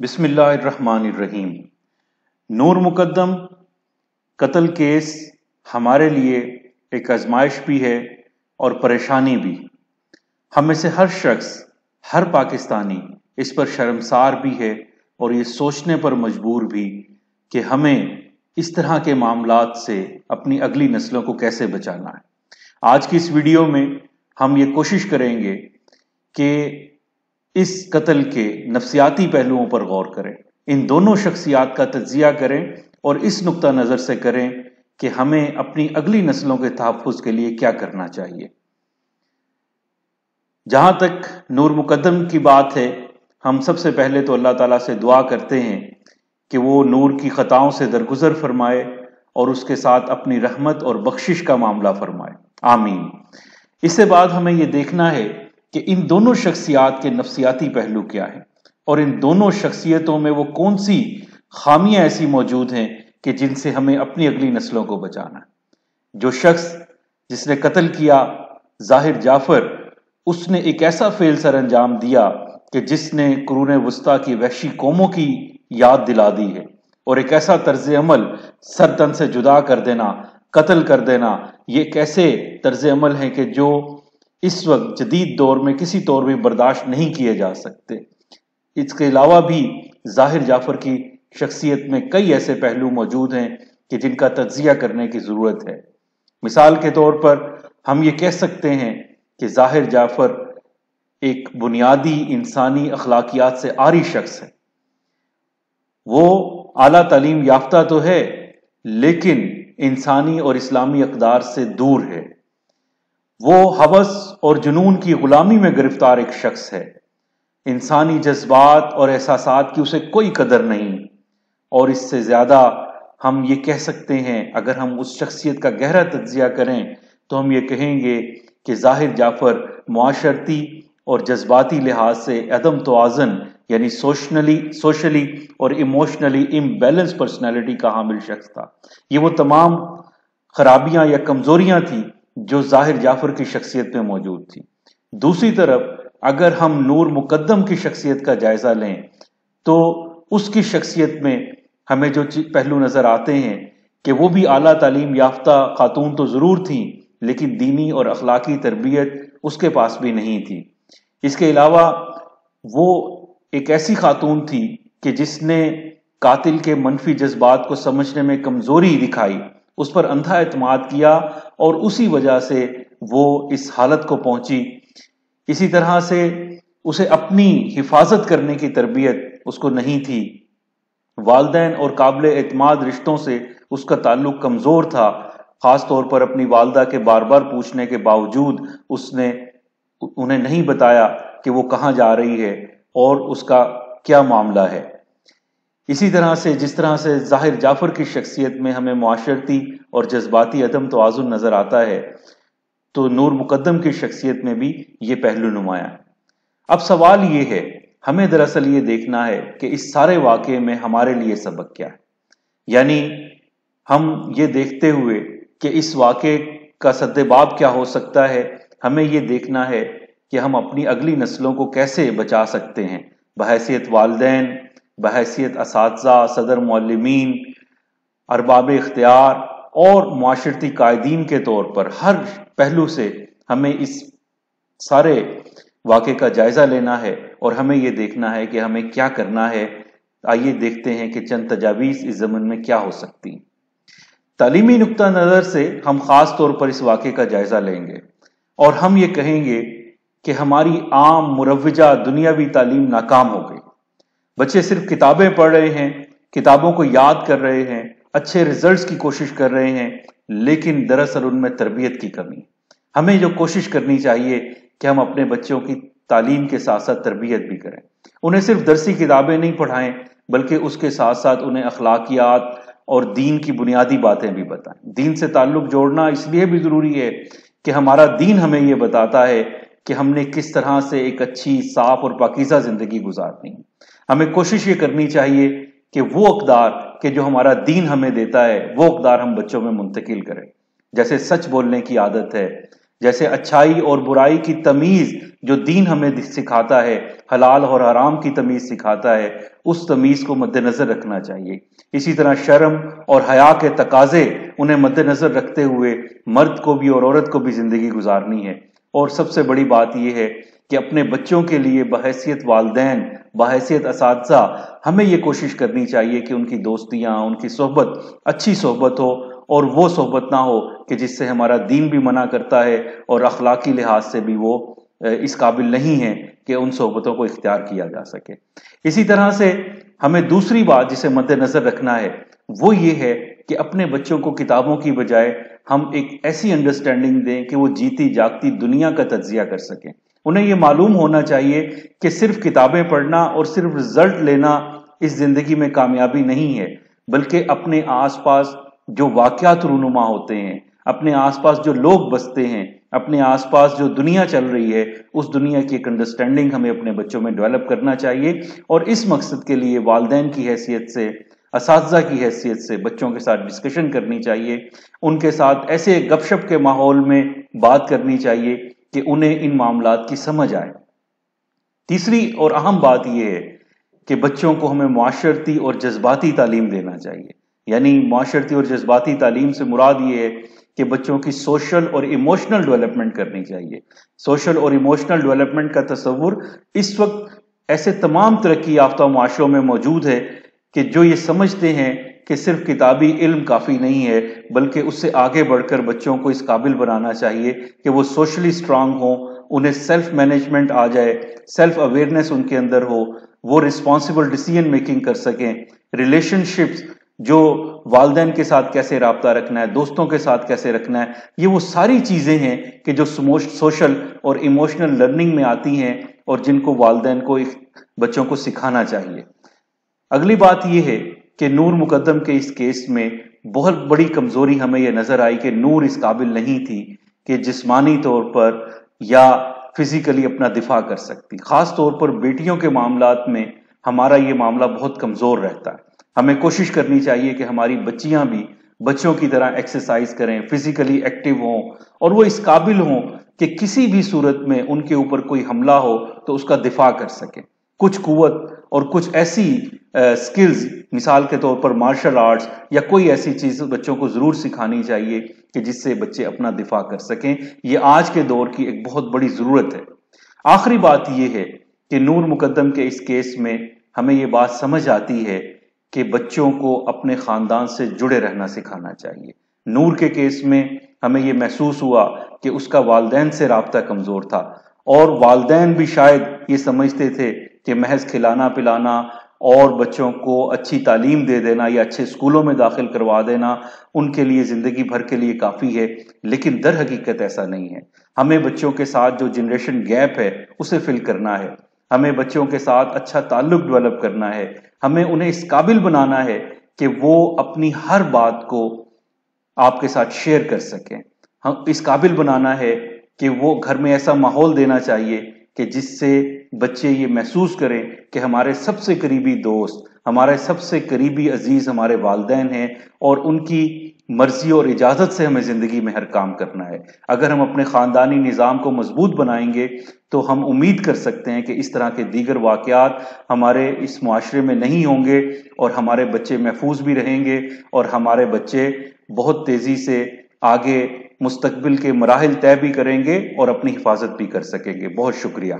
बिस्मिल्लाहिर्रहमानिर्रहीम। नूर मुकद्दम कत्ल केस हमारे लिए एक आजमाइश भी है और परेशानी भी। हम में से हर शख्स, हर पाकिस्तानी इस पर शर्मसार भी है और ये सोचने पर मजबूर भी कि हमें इस तरह के मामलात से अपनी अगली नस्लों को कैसे बचाना है। आज की इस वीडियो में हम ये कोशिश करेंगे कि इस कत्ल के नफ्सियाती पहलुओं पर गौर करें, इन दोनों शख्सियात का तज्जिया करें और इस नुक्ता नज़र से करें कि हमें अपनी अगली नस्लों के तहफ़्फ़ुज़ के लिए क्या करना चाहिए। जहाँ तक नूर मुकद्दम की बात है, हम सबसे पहले तो अल्लाह ताला से दुआ करते हैं कि वो नूर की ख़ताओं से दरगुजर फरमाए और उसके साथ अपनी रहमत और बख्शिश का मामला फरमाए, आमीन। इसके बाद हमें ये देखना है कि इन दोनों शख्सियात के नफ्सियाती पहलू क्या हैं और इन दोनों शख्सियतों में वो कौन सी खामियां ऐसी मौजूद हैं कि जिनसे हमें अपनी अगली नस्लों को बचाना है। जो शख्स जिसने कत्ल किया ज़ाहिर जाफर, उसने एक ऐसा फेल सर अंजाम दिया कि जिसने कुरून वस्ता की वहशी कौमों की याद दिला दी है और एक ऐसा तर्ज अमल सर तन से जुदा कर देना, कत्ल कर देना, ये एक ऐसे तर्ज अमल हैं कि जो इस वक्त जदीद दौर में किसी तौर भी बर्दाश्त नहीं किए जा सकते। इसके अलावा भी ज़ाहिर जाफर की शख्सियत में कई ऐसे पहलू मौजूद हैं कि जिनका तज्जिया करने की ज़रूरत है। मिसाल के तौर पर हम ये कह सकते हैं कि ज़ाहिर जाफर एक बुनियादी इंसानी अखलाकियात से आरी शख्स है। वो आला तालीम याफ्ता तो है, लेकिन इंसानी और इस्लामी अक़दार से दूर है। वो हवस और जुनून की गुलामी में गिरफ्तार एक शख्स है। इंसानी जज्बात और एहसासात की उसे कोई कदर नहीं। और इससे ज़्यादा हम ये कह सकते हैं, अगर हम उस शख्सियत का गहरा तज्जिया करें तो हम ये कहेंगे कि ज़ाहिर जाफर मुआशरती और जज्बाती लिहाज से अदम तवाज़ुन यानी सोशली और इमोशनली इम्बैलेंस पर्सनैलिटी का हामिल शख्स था। ये वो तमाम खराबियां या कमजोरियां थी जो ज़ाहिर जाफर की शख्सियत में मौजूद थी। दूसरी तरफ अगर हम नूर मुकद्दम की शख्सियत का जायजा लें तो उसकी शख्सियत में हमें जो पहलू नजर आते हैं कि वो भी आला तालीम याफ्ता खातून तो जरूर थी, लेकिन दीनी और अखलाकी तरबियत उसके पास भी नहीं थी। इसके अलावा वो एक ऐसी खातून थी कि जिसने कातिल के मनफी जज्बात को समझने में कमजोरी दिखाई, उस पर अंधा एतमाद किया और उसी वजह से वो इस हालत को पहुंची। इसी तरह से उसे अपनी हिफाजत करने की तरबियत उसको नहीं थी। वालिदैन और काबिल एतमाद रिश्तों से उसका ताल्लुक कमजोर था। खास तौर पर अपनी वालदा के बार बार पूछने के बावजूद उसने उन्हें नहीं बताया कि वो कहाँ जा रही है और उसका क्या मामला है। इसी तरह से जिस तरह से ज़ाहिर जाफर की शख्सियत में हमें मुआशरती और जज्बाती अदम तवाज़ुन नजर आता है, तो नूर मुकद्दम की शख्सियत में भी ये पहलू नुमाया है। अब सवाल ये है, हमें दरअसल ये देखना है कि इस सारे वाक़े में हमारे लिए सबक क्या है। यानी हम ये देखते हुए कि इस वाक़े का सद्देबाब क्या हो सकता है, हमें ये देखना है कि हम अपनी अगली नस्लों को कैसे बचा सकते हैं, बहैसियत वालिदैन, बहैसियत असातिज़ा, सदर मुअल्लिमीन, अरबाब इख्तियार और मुआशरती कायदीन के तौर पर हर पहलू से हमें इस सारे वाक़े का जायज़ा लेना है और हमें यह देखना है कि हमें क्या करना है। आइए देखते हैं कि चंद तजावीज़ इस ज़मन में क्या हो सकती हैं। तालीमी नुक्ता नज़र से हम ख़ास तौर पर इस वाक़े का जायज़ा लेंगे और हम ये कहेंगे कि हमारी आम मुरव्वजा दुनियावी तालीम नाकाम हो गई। बच्चे सिर्फ किताबें पढ़ रहे हैं, किताबों को याद कर रहे हैं, अच्छे रिजल्ट्स की कोशिश कर रहे हैं, लेकिन दरअसल उनमें तरबियत की कमी। हमें जो कोशिश करनी चाहिए कि हम अपने बच्चों की तालीम के साथ साथ तरबियत भी करें। उन्हें सिर्फ दरसी किताबें नहीं पढ़ाएं, बल्कि उसके साथ साथ उन्हें अखलाकियात और दीन की बुनियादी बातें भी बताएं। दीन से ताल्लुक जोड़ना इसलिए भी ज़रूरी है कि हमारा दीन हमें ये बताता है कि हमने किस तरह से एक अच्छी, साफ और पाकीज़ा ज़िंदगी गुजारनी है। हमें कोशिश ये करनी चाहिए कि वो अक़दार कि जो हमारा दीन हमें देता है, वो अक़दार हम बच्चों में मुंतकिल करें। जैसे सच बोलने की आदत है, جیسے اچھائی اور برائی کی تمیز جو دین ہمیں سکھاتا ہے، حلال اور حرام کی تمیز سکھاتا ہے، اس تمیز کو مد نظر رکھنا چاہیے۔ اسی طرح شرم اور حیا کے تقاضے انہیں مد نظر رکھتے ہوئے مرد کو بھی اور عورت کو بھی زندگی گزارنی ہے۔ اور سب سے بڑی بات یہ ہے کہ اپنے بچوں کے لیے بحیثیت والدین، بحیثیت اساتذہ، ہمیں یہ کوشش کرنی چاہیے کہ ان کی دوستیاں، ان کی صحبت اچھی صحبت ہو، اور وہ صحبت نہ ہو کہ جس سے ہمارا دین بھی منع کرتا ہے اور اخلاقی لحاظ سے بھی وہ اس قابل نہیں ہے کہ ان صحبتوں کو اختیار کیا جا سکے۔ اسی طرح سے ہمیں دوسری بات جسے مد نظر رکھنا ہے وہ یہ ہے کہ اپنے بچوں کو کتابوں کی بجائے ہم ایک ایسی انڈرسٹینڈنگ دیں کہ وہ جیتی جاگتی دنیا کا تجزیہ کر سکیں۔ انہیں یہ معلوم ہونا چاہیے کہ صرف کتابیں پڑھنا اور صرف رزلٹ لینا اس زندگی میں کامیابی نہیں ہے، بلکہ اپنے آس پاس جو واقعات رونما ہوتے ہیں، اپنے آس پاس جو لوگ بستے ہیں، اپنے آس پاس جو دنیا چل رہی ہے، اس دنیا کی ایک انڈرسٹینڈنگ ہمیں اپنے بچوں میں ڈیولپ کرنا چاہیے، اور اس مقصد کے لیے والدین کی حیثیت سے، اساتذہ کی حیثیت سے بچوں کے ساتھ ڈسکشن کرنی چاہیے، ان کے ساتھ ایسے گپ شپ کے ماحول میں بات کرنی چاہیے کہ انہیں ان معاملات کی سمجھ آئے۔ تیسری اور اہم بات یہ ہے کہ بچوں کو ہمیں معاشرتی اور جذباتی تعلیم دینا چاہیے۔ یعنی معاشرتی اور جذباتی تعلیم سے مراد یہ ہے کہ بچوں کی سوشل اور ایموشنل ڈیولپمنٹ کرنی چاہیے۔ سوشل اور ایموشنل ڈیولپمنٹ کا تصور اس وقت ایسے تمام ترقی یافتہ معاشروں میں موجود ہے کہ جو یہ سمجھتے ہیں کہ صرف کتابی علم کافی نہیں ہے، بلکہ اس سے آگے بڑھ کر بچوں کو اس قابل بنانا چاہیے کہ وہ سوشلی سٹرانگ ہوں، انہیں سیلف مینجمنٹ آ جائے، سیلف اویئرنیس ان کے اندر ہو، وہ رسپانسبل ڈیسیژن میکنگ کر سکیں، ریلیشن شپس جو والدین کے ساتھ کیسے رابطہ رکھنا ہے، دوستوں کے ساتھ کیسے رکھنا ہے، یہ وہ ساری چیزیں ہیں کہ جو سوشل اور ایموشنل لرننگ میں آتی ہیں اور جن کو والدین کو بچوں کو سکھانا چاہیے۔ اگلی بات یہ ہے کہ نور مقدم کے اس کیس میں بہت بڑی کمزوری ہمیں یہ نظر آئی کہ نور اس قابل نہیں تھی کہ جسمانی طور پر یا فزیکلی اپنا دفاع کر سکتی۔ خاص طور پر بیٹیوں کے معاملات میں ہمارا یہ معاملہ بہت کمزور رہتا ہے۔ ہمیں کوشش کرنی چاہیے کہ ہماری بچیاں بھی بچوں کی طرح ایکسرسائز کریں، فزیکلی ایکٹیو ہوں، اور وہ اس قابل ہوں کہ کسی بھی صورت میں ان کے اوپر کوئی حملہ ہو تو اس کا دفاع کر سکیں۔ کچھ قوت اور کچھ ایسی سکلز، مثال کے طور پر مارشل آرٹس یا کوئی ایسی چیز بچوں کو ضرور سکھانی چاہیے کہ جس سے بچے اپنا دفاع کر سکیں۔ یہ آج کے دور کی ایک بہت بڑی ضرورت ہے۔ آخری بات یہ ہے کہ نور مقدم کے اس کیس میں ہمیں یہ بات سمجھ آتی ہے کہ بچوں کو اپنے خاندان سے جڑے رہنا سکھانا چاہیے۔ نور کے کیس میں ہمیں یہ محسوس ہوا کہ اس کا والدین سے رابطہ کمزور تھا، اور والدین بھی شاید یہ سمجھتے تھے کہ محض کھلانا پلانا اور بچوں کو اچھی تعلیم دے دینا یا اچھے اسکولوں میں داخل کروا دینا ان کے لیے زندگی بھر کے لیے کافی ہے، لیکن در حقیقت ایسا نہیں ہے۔ ہمیں بچوں کے ساتھ جو جنریشن گیپ ہے اسے فل کرنا ہے، ہمیں بچوں کے ساتھ اچھا تعلق ڈیولپ کرنا ہے، ہمیں انہیں اس قابل بنانا ہے کہ وہ اپنی ہر بات کو آپ کے ساتھ شیئر کر سکیں، ہم اس قابل بنانا ہے کہ وہ گھر میں ایسا ماحول دینا چاہیے کہ جس سے بچے یہ محسوس کریں کہ ہمارے سب سے قریبی دوست، ہمارے سب سے قریبی عزیز ہمارے والدین ہیں، اور ان کی مرضی اور اجازت سے ہمیں زندگی میں ہر کام کرنا ہے۔ اگر ہم اپنے خاندانی نظام کو مضبوط بنائیں گے تو ہم امید کر سکتے ہیں کہ اس طرح کے دیگر واقعات ہمارے اس معاشرے میں نہیں ہوں گے، اور ہمارے بچے محفوظ بھی رہیں گے، اور ہمارے بچے بہت تیزی سے آگے مستقبل کے مراحل طے بھی کریں گے اور اپنی حفاظت بھی کر سکیں گے۔ بہت شکریہ۔